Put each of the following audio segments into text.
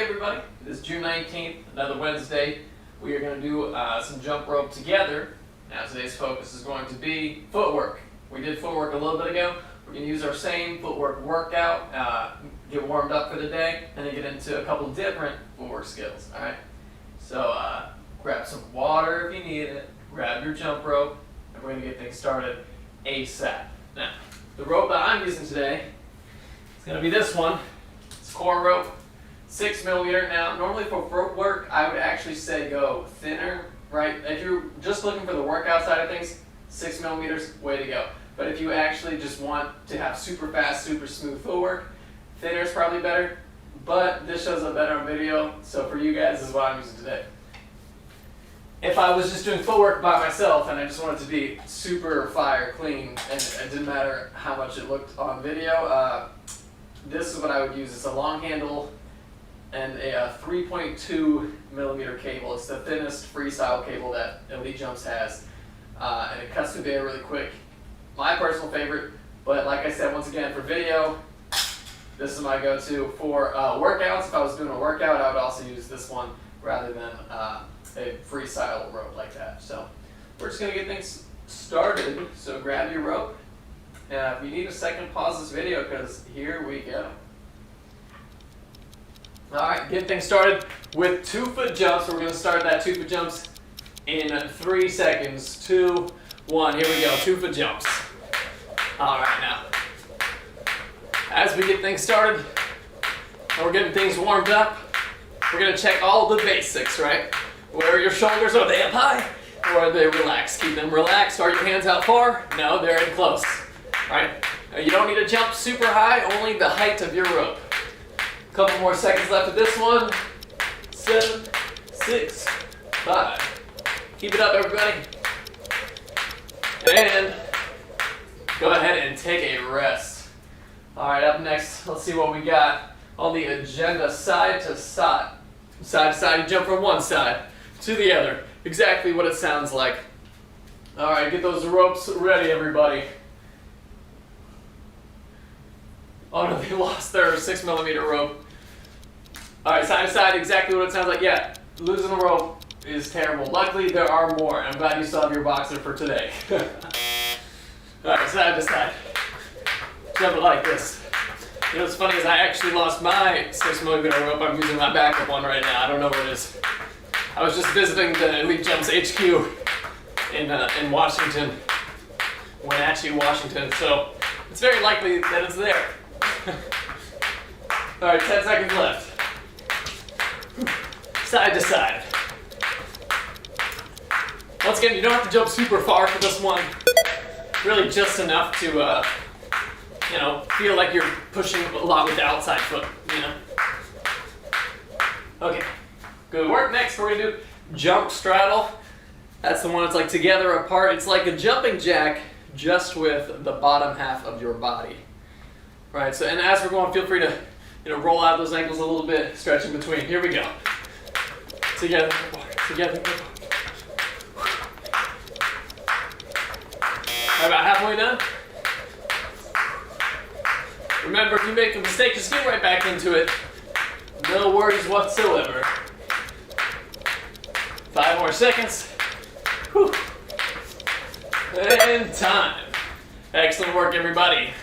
everybody. It is June 19th, another Wednesday. We are going to do some jump rope together. Now today's focus is going to be footwork. We did footwork a little bit ago. We're going to use our same footwork workout, get warmed up for the day, and then get into a couple different footwork skills. Alright? So grab some water if you need it, grab your jump rope, and we're going to get things started ASAP. Now, the rope that I'm using today is going to be this one. It's core rope, 6 millimeter. Now, normally for footwork, I would actually say go thinner, right? If you're just looking for the workout side of things, 6 millimeters, way to go. But if you actually just want to have super fast, super smooth footwork, thinner is probably better. But this shows up better on video, so for you guys, this is what I'm using today. If I was just doing footwork by myself and I just wanted to be super fire clean and it didn't matter how much it looked on video, this is what I would use. It's a long handle and a 3.2 millimeter cable. It's the thinnest freestyle cable that Elite Jumps has, and it cuts through the air really quick. My personal favorite, but like I said, once again, for video, this is my go-to. For workouts, if I was doing a workout, I would also use this one rather than a freestyle rope like that. So we're just going to get things started. So grab your rope. If you need a second, pause this video because here we go. Alright, get things started with 2-foot jumps. We're going to start that 2-foot jumps in 3 seconds. 2, 1, here we go, 2-foot jumps. Alright, now, as we get things started, and we're getting things warmed up, we're going to check all the basics, right? Where are your shoulders? Are they up high? Or are they relaxed? Keep them relaxed. Are your hands out far? No, they're in close. Right? You don't need to jump super high, only the height of your rope. A couple more seconds left of this one. 7, 6, 5. Keep it up, everybody. And go ahead and take a rest. Alright, up next, let's see what we got on the agenda. Side to side. Side to side, you jump from one side to the other. Exactly what it sounds like. Alright, get those ropes ready, everybody. Oh no, they lost their 6 millimeter rope. Alright, side to side, exactly what it sounds like. Yeah, losing the rope is terrible. Luckily, there are more. I'm glad you still have your boxer for today. Alright, side to side. Jump it like this. You know what's funny is I actually lost my 6 millimeter rope. I'm using my backup one right now. I don't know where it is. I was just visiting the Elite Jumps HQ in Washington, Wenatchee, Washington, so it's very likely that it's there. Alright, 10 seconds left. Side to side. Once again, you don't have to jump super far for this one. Really just enough to, feel like you're pushing a lot with the outside foot, Okay, good work. Next, we're gonna do jump straddle. That's the one that's like together apart. It's like a jumping jack, just with the bottom half of your body. Right, so, and as we're going, feel free to, roll out those ankles a little bit, stretch in between. Here we go. Together, together. About halfway done. Remember, if you make a mistake, just get right back into it. No worries whatsoever. 5 more seconds. Whew. And time. Excellent work, everybody.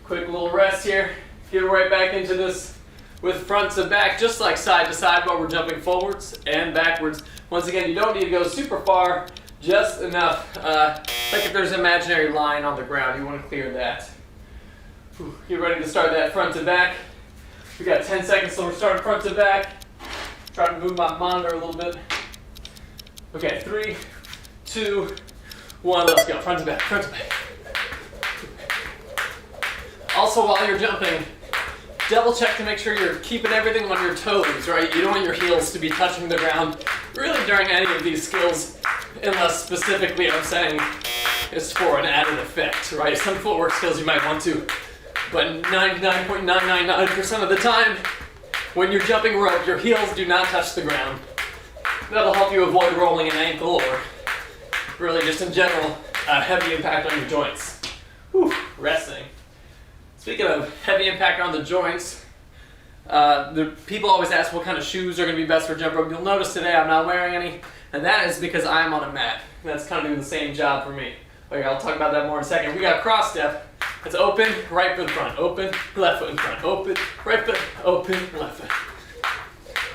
Quick little rest here. Get right back into this with front to back, just like side to side while we're jumping forwards and backwards. Once again, you don't need to go super far, just enough. Like if there's an imaginary line on the ground, you want to clear that. Get ready to start that front to back. We got 10 seconds, so we're starting front to back. Try to move my monitor a little bit. Okay, 3, 2, 1, let's go. Front to back, front to back. Also, while you're jumping, double check to make sure you're keeping everything on your toes, right? You don't want your heels to be touching the ground really during any of these skills, unless specifically I'm saying it's for an added effect, right? Some footwork skills you might want to, but 99.999% of the time, when you're jumping rope, your heels do not touch the ground. That'll help you avoid rolling an ankle or really just in general, a heavy impact on your joints. Whew, resting. Speaking of heavy impact on the joints, The people always ask what kind of shoes are going to be best for jump rope. You'll notice today I'm not wearing any, and that is because I'm on a mat. That's kind of doing the same job for me. Okay, I'll talk about that more in a second. We got a cross step. It's open, right foot in front, open, left foot in front, open, right foot, open, left foot.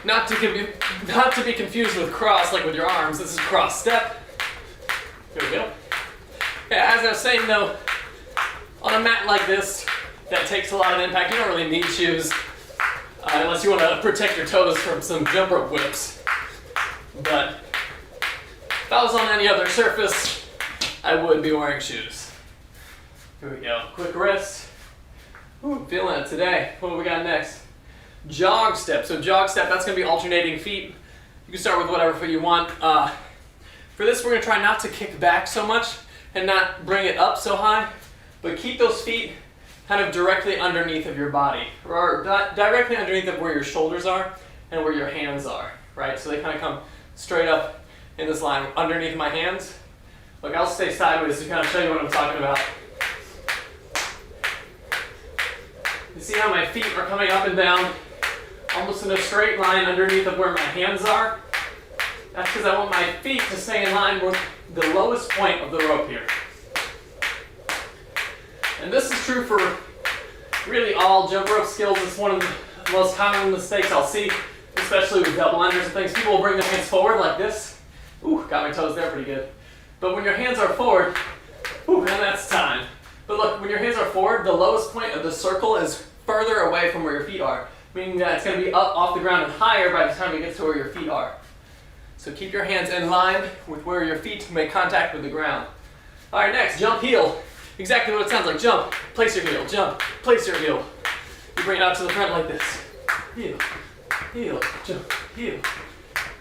Not to be confused with cross like with your arms. This is cross step. Here we go. Yeah, as I was saying though, on a mat like this, that takes a lot of impact. You don't really need shoes unless you want to protect your toes from some jump rope whips. But if I was on any other surface, I would be wearing shoes. Here we go. Quick rest. Ooh, feeling it today. What do we got next? Jog step. So jog step, that's going to be alternating feet. You can start with whatever foot you want. For this, we're going to try not to kick back so much and not bring it up so high, but keep those feet kind of directly underneath of your body, or directly underneath of where your shoulders are and where your hands are, right? So they kind of come straight up in this line underneath my hands. Look, I'll stay sideways to kind of show you what I'm talking about. You see how my feet are coming up and down almost in a straight line underneath of where my hands are? That's because I want my feet to stay in line with the lowest point of the rope here. And this is true for really all jump rope skills. It's one of the most common mistakes I'll see, especially with double unders and things. People will bring their hands forward like this. Ooh, got my toes there pretty good. But when your hands are forward, ooh, and that's time. But look, when your hands are forward, the lowest point of the circle is further away from where your feet are, meaning that it's going to be up off the ground and higher by the time it gets to where your feet are. So keep your hands in line with where your feet make contact with the ground. All right, next, jump heel. Exactly what it sounds like. Jump, place your heel, jump, place your heel. You bring it out to the front like this. Heel, heel, jump, heel.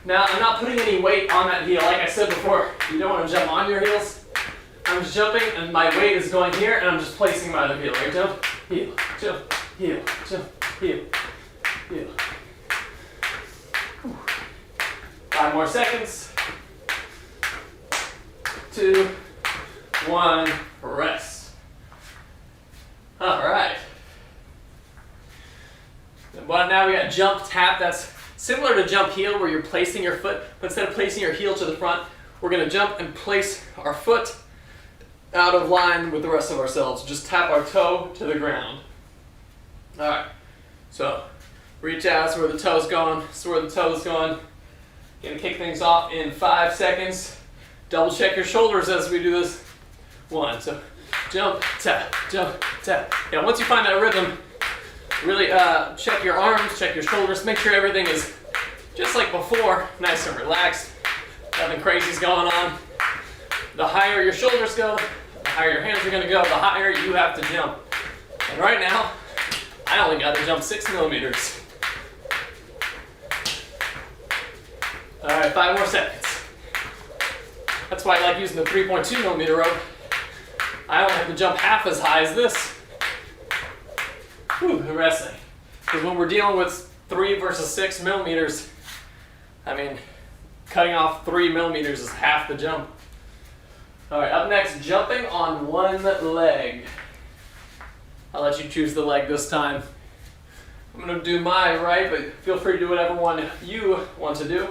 Now, I'm not putting any weight on that heel. Like I said before, you don't want to jump on your heels. I'm just jumping and my weight is going here and I'm just placing my other heel. Right? Jump, heel, jump, heel, jump, heel, heel. 5 more seconds. 2, 1, rest. All right. Well, now we got jump tap. That's similar to jump heel where you're placing your foot, but instead of placing your heel to the front, we're going to jump and place our foot out of line with the rest of ourselves. Just tap our toe to the ground. All right. So reach out. That's where the toe's going. That's where the toe's going. Gonna kick things off in 5 seconds. Double check your shoulders as we do this. 1, so jump, tap, jump, tap. Yeah, once you find that rhythm, really check your arms, check your shoulders, make sure everything is just like before, nice and relaxed. Nothing crazy's going on. The higher your shoulders go, the higher your hands are gonna go, the higher you have to jump. And right now, I only got to jump 6 millimeters. All right, 5 more seconds. That's why I like using the 3.2 millimeter rope. I only have to jump half as high as this. Whew, resting. Because when we're dealing with 3 versus 6 millimeters, I mean, cutting off 3 millimeters is half the jump. All right, up next, jumping on one leg. I'll let you choose the leg this time. I'm gonna do my right, but feel free to do whatever one you want to do.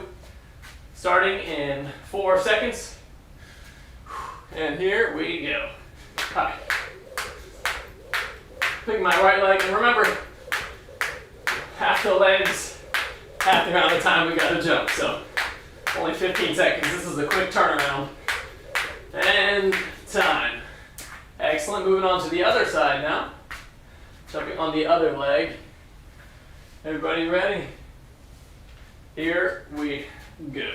Starting in 4 seconds. And here we go. Hi. Pick my right leg, and remember, half the legs, half the amount of time we gotta jump. So only 15 seconds. This is a quick turnaround. And time. Excellent. Moving on to the other side now. Jumping on the other leg. Everybody ready? Here we go.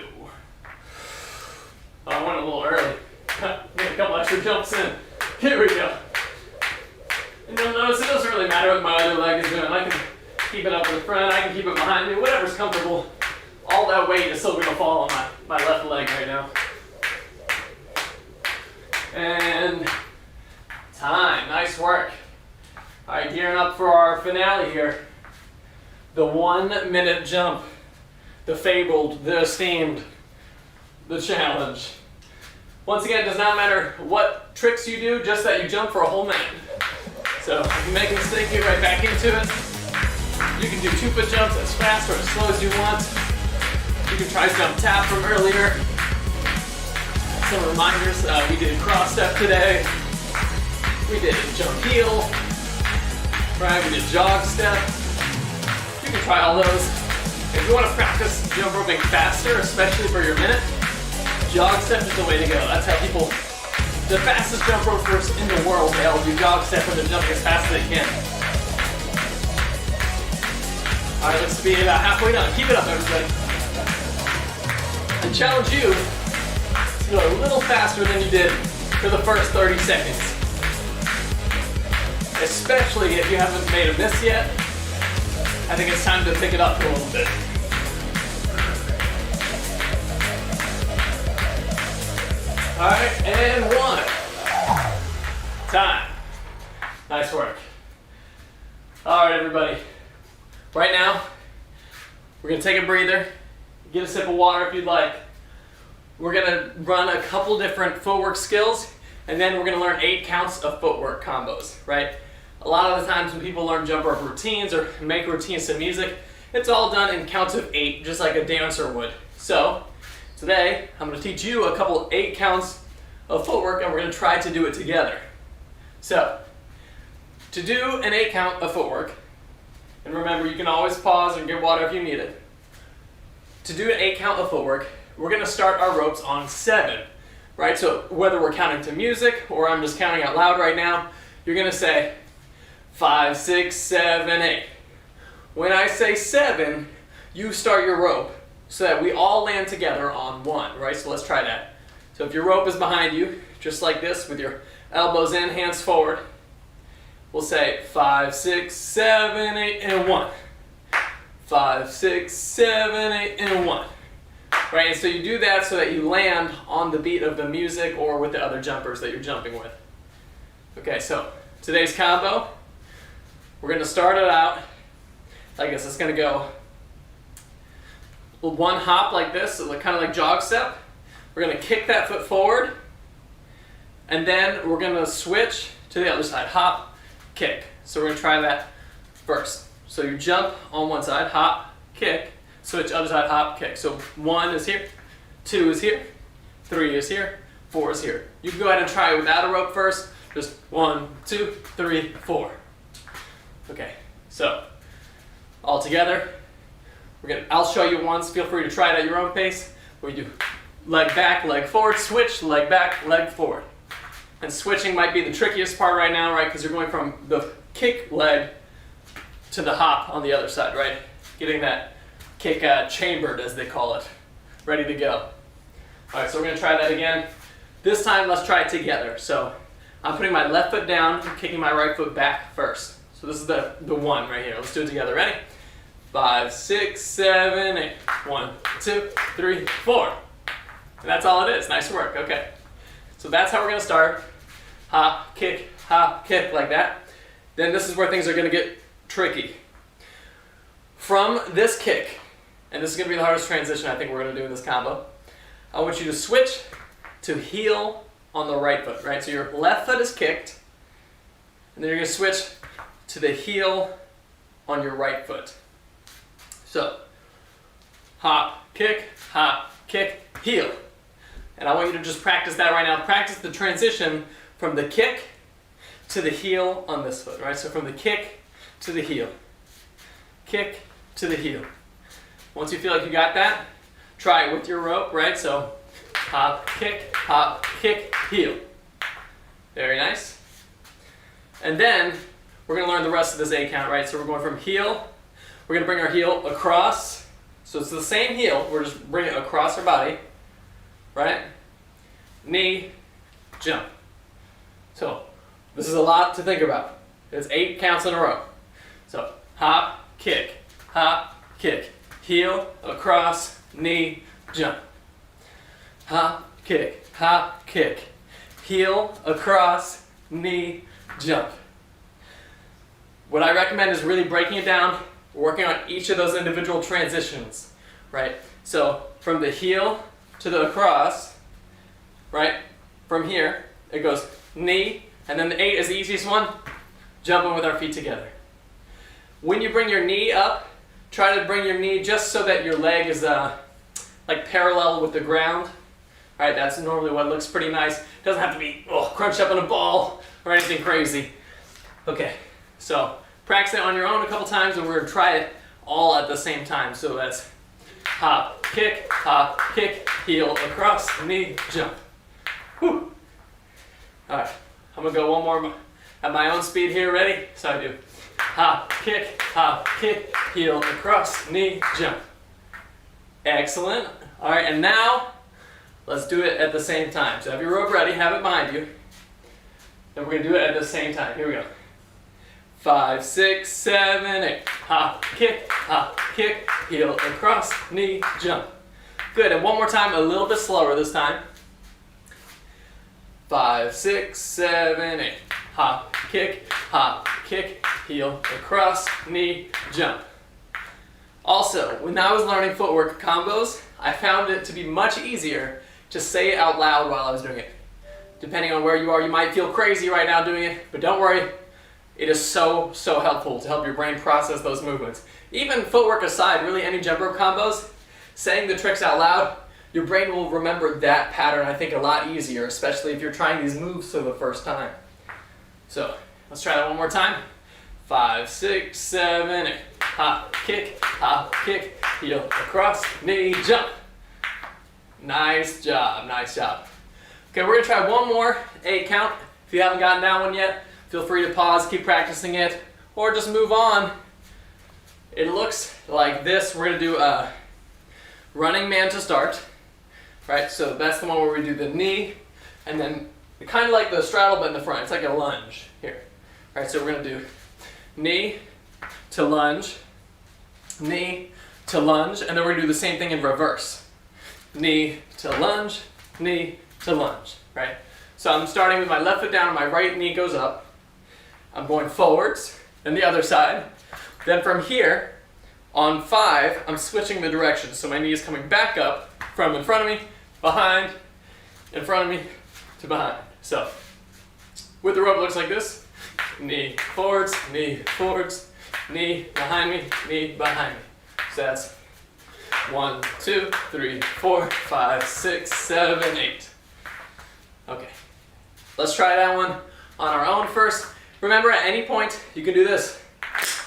Oh, I went a little early. Get a couple extra jumps in. Here we go. And you'll notice it doesn't really matter what my other leg is doing. I can keep it up in the front, I can keep it behind me, whatever's comfortable. All that weight is still going to fall on my left leg right now. And time. Nice work. All right, gearing up for our finale here. The 1 minute jump. The fabled, the esteemed, the challenge. Once again, it does not matter what tricks you do, just that you jump for a whole minute. So if you make a mistake, get right back into it. You can do 2-foot jumps as fast or as slow as you want. You can try jump tap from earlier. Some reminders, we did cross step today. We did jump heel. Right, we did jog step. You can try all those. If you want to practice jump roping faster, especially for your minute, jog step is the way to go. That's how people, the fastest jump ropers in the world, they'll do jog step when they're jumping as fast as they can. All right, let's be about halfway done. Keep it up, everybody. And challenge you to go a little faster than you did for the first 30 seconds. Especially if you haven't made a miss yet. I think it's time to pick it up a little bit. All right, and 1. Time. Nice work. All right, everybody. Right now, we're gonna take a breather, get a sip of water if you'd like. We're gonna run a couple different footwork skills, and then we're gonna learn 8 counts of footwork combos, right? A lot of the times when people learn jump rope routines or make routines to music, it's all done in counts of 8, just like a dancer would. So, today, I'm gonna teach you a couple 8 counts of footwork, and we're gonna try to do it together. So, to do an 8 count of footwork, and remember, you can always pause and get water if you need it. To do an 8 count of footwork, we're gonna start our ropes on 7, right? So whether we're counting to music or I'm just counting out loud right now, you're gonna say 5, 6, 7, 8. When I say 7, you start your rope so that we all land together on 1, right? So let's try that. So if your rope is behind you, just like this, with your elbows in, hands forward, we'll say 5, 6, 7, 8, and 1. 5, 6, 7, 8, and 1. Right, and so you do that so that you land on the beat of the music or with the other jumpers that you're jumping with. Okay, so today's combo, we're gonna start it out like this. It's gonna go 1 hop like this, so kind of like jog step. We're gonna kick that foot forward, and then we're gonna switch to the other side. Hop, kick. So we're gonna try that first. So you jump on one side, hop, kick, switch other side, hop, kick. So 1 is here, 2 is here, 3 is here, 4 is here. You can go ahead and try it without a rope first. Just 1, 2, 3, 4. Okay, so all together, I'll show you once. Feel free to try it at your own pace. We do leg back, leg forward, switch, leg back, leg forward. And switching might be the trickiest part right now, right? Because you're going from the kick leg to the hop on the other side, right? Getting that kick chambered, as they call it, ready to go. All right, so we're gonna try that again. This time, let's try it together. So I'm putting my left foot down and kicking my right foot back first. So this is the 1 right here. Let's do it together. Ready? 5, 6, 7, 8. 1, 2, 3, 4. And that's all it is. Nice work. Okay. So that's how we're gonna start. Hop, kick, like that. Then this is where things are gonna get tricky. From this kick, and this is gonna be the hardest transition I think we're gonna do in this combo, I want you to switch to heel on the right foot, right? So your left foot is kicked, and then you're gonna switch to the heel on your right foot. So, hop, kick, heel. And I want you to just practice that right now. Practice the transition from the kick to the heel on this foot, right? So from the kick to the heel. Kick to the heel. Once you feel like you got that, try it with your rope, right? So hop, kick, heel. Very nice. And then we're gonna learn the rest of this 8 count, right? So we're going from heel, we're gonna bring our heel across. So it's the same heel, we're just bringing it across our body, right? Knee, jump. So this is a lot to think about. It's 8 counts in a row. So hop, kick, heel, across, knee, jump. Hop, kick, heel, across, knee, jump. What I recommend is really breaking it down, working on each of those individual transitions, right? So from the heel to the across, right? From here, it goes knee, and then the 8 is the easiest one, jumping with our feet together. When you bring your knee up, try to bring your knee just so that your leg is like parallel with the ground. All right, that's normally what looks pretty nice. Doesn't have to be crunched up in a ball or anything crazy. Okay, so practice it on your own a couple times, and we're gonna try it all at the same time. So that's hop, kick, heel, across, knee, jump. Whew. All right, I'm gonna go one more at my own speed here. Ready? So I do hop, kick, heel, across, knee, jump. Excellent. All right, and now let's do it at the same time. So have your rope ready, have it behind you. Then we're gonna do it at the same time. Here we go. 5, 6, 7, 8. Hop, kick, heel, across, knee, jump. Good, and one more time, a little bit slower this time. 5, 6, 7, 8. Hop, kick, heel, across, knee, jump. Also, when I was learning footwork combos, I found it to be much easier to say it out loud while I was doing it. Depending on where you are, you might feel crazy right now doing it, but don't worry. It is so helpful to help your brain process those movements. Even footwork aside, really any jump rope combos, saying the tricks out loud, your brain will remember that pattern, I think, a lot easier, especially if you're trying these moves for the first time. So, let's try that one more time. 5, 6, 7, 8. Hop, kick, heel, across, knee, jump. Nice job, nice job. Okay, we're gonna try one more 8 count. If you haven't gotten that one yet, feel free to pause, keep practicing it, or just move on. It looks like this. We're gonna do a running man to start, right? So that's the one where we do the knee, and then kind of like the straddle but in the front. It's like a lunge here. All right, so we're gonna do knee to lunge, knee to lunge, and then we're gonna do the same thing in reverse. Knee to lunge, knee to lunge, right? So I'm starting with my left foot down and my right knee goes up. I'm going forwards, then the other side. Then from here, on 5, I'm switching the direction. So my knee is coming back up from in front of me, behind, in front of me, to behind. So with the rope, it looks like this. Knee forwards, knee behind me, knee behind me. So that's 1, 2, 3, 4, 5, 6, 7, 8. Okay, let's try that one on our own first. Remember, at any point, you can do this.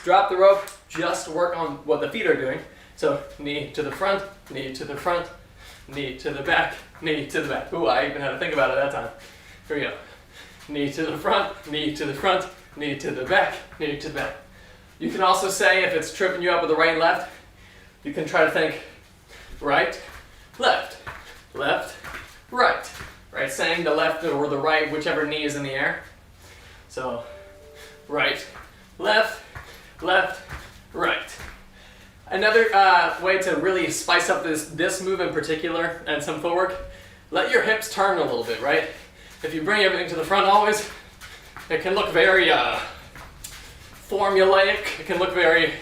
Drop the rope, just work on what the feet are doing. So knee to the front, knee to the front, knee to the back, knee to the back. Ooh, I even had to think about it that time. Here we go. Knee to the front, knee to the front, knee to the back, knee to the back. You can also say, if it's tripping you up with the right and left, you can try to think right, left, right. Right, saying the left or the right, whichever knee is in the air. So, right, left, right. Another way to really spice up this move in particular and some footwork, let your hips turn a little bit, right? If you bring everything to the front always, it can look very formulaic. It can look very,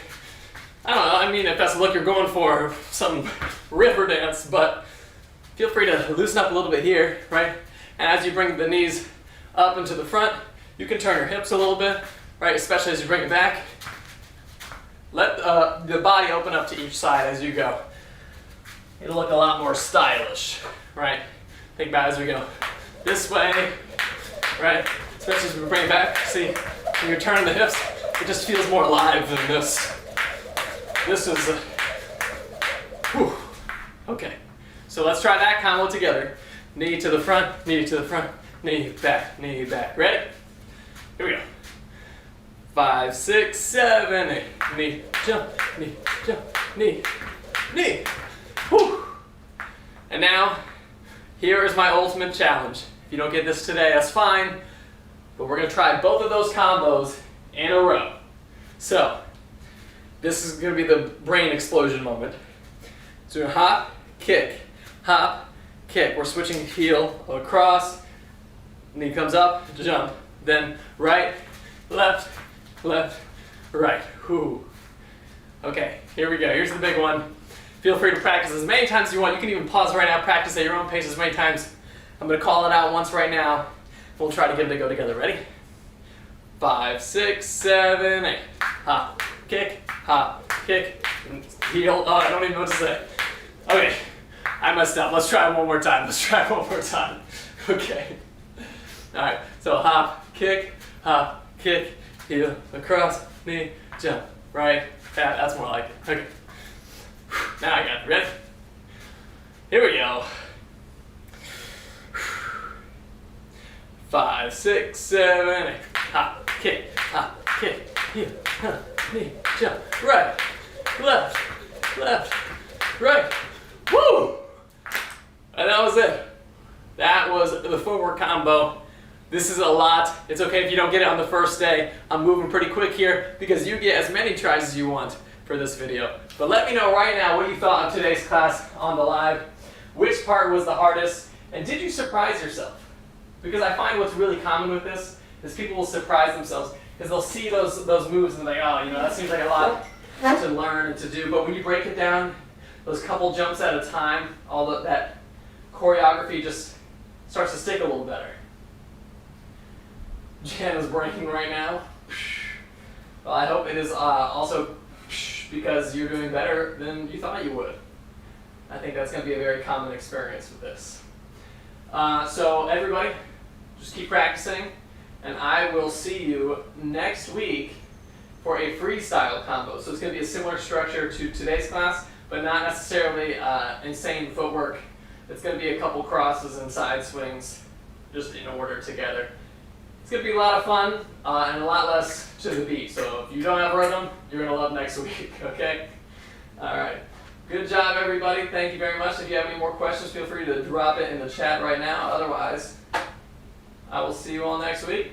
I don't know, I mean, if that's the look you're going for, some river dance, but feel free to loosen up a little bit here, right? And as you bring the knees up into the front, you can turn your hips a little bit, right? Especially as you bring it back. Let the body open up to each side as you go. It'll look a lot more stylish, right? Think about it as we go this way, right? Especially as we bring it back. See, when you're turning the hips, it just feels more alive than this. This is, whew. Okay. So let's try that combo together. Knee to the front, knee to the front, knee back, knee back. Ready? Here we go. 5, 6, 7, 8. Knee, jump, knee, knee. Whew. And now, here is my ultimate challenge. If you don't get this today, that's fine. But we're gonna try both of those combos in a row. So, this is gonna be the brain explosion moment. So hop, kick. Hop, kick. We're switching heel across. Knee comes up, jump. Then right, left, right. Whew. Okay, here we go. Here's the big one. Feel free to practice as many times as you want. You can even pause right now, practice at your own pace as many times. I'm going to call it out once right now. We'll try to get it to go together. Ready? 5, 6, 7, 8. Hop, kick, hop, kick, heel. Oh, I don't even know what to say. Okay, I messed up. Let's try it one more time. Okay. All right, so hop, kick, heel, across, knee, jump, right, yeah, that's more like it. Okay. Now I got it. Ready? Here we go. 5, 6, 7, 8. Hop, kick, heel, knee, jump, right, left, right. Woo! And that was it. That was the footwork combo. This is a lot. It's okay if you don't get it on the first day. I'm moving pretty quick here because you get as many tries as you want for this video. But let me know right now what you thought of today's class on the live. Which part was the hardest? And did you surprise yourself? Because I find what's really common with this is people will surprise themselves because they'll see those moves and they're like, oh, you know, that seems like a lot to learn and to do. But when you break it down, those couple jumps at a time, that choreography just starts to stick a little better. Jan is breaking right now. Well, I hope it is also because you're doing better than you thought you would. I think that's going to be a very common experience with this. So everybody, just keep practicing, and I will see you next week for a freestyle combo. So it's going to be a similar structure to today's class, but not necessarily insane footwork. It's going to be a couple crosses and side swings just in order together. It's going to be a lot of fun and a lot less to the beat. So if you don't have rhythm, you're going to love next week, okay? All right. Good job, everybody. Thank you very much. If you have any more questions, feel free to drop it in the chat right now. Otherwise, I will see you all next week.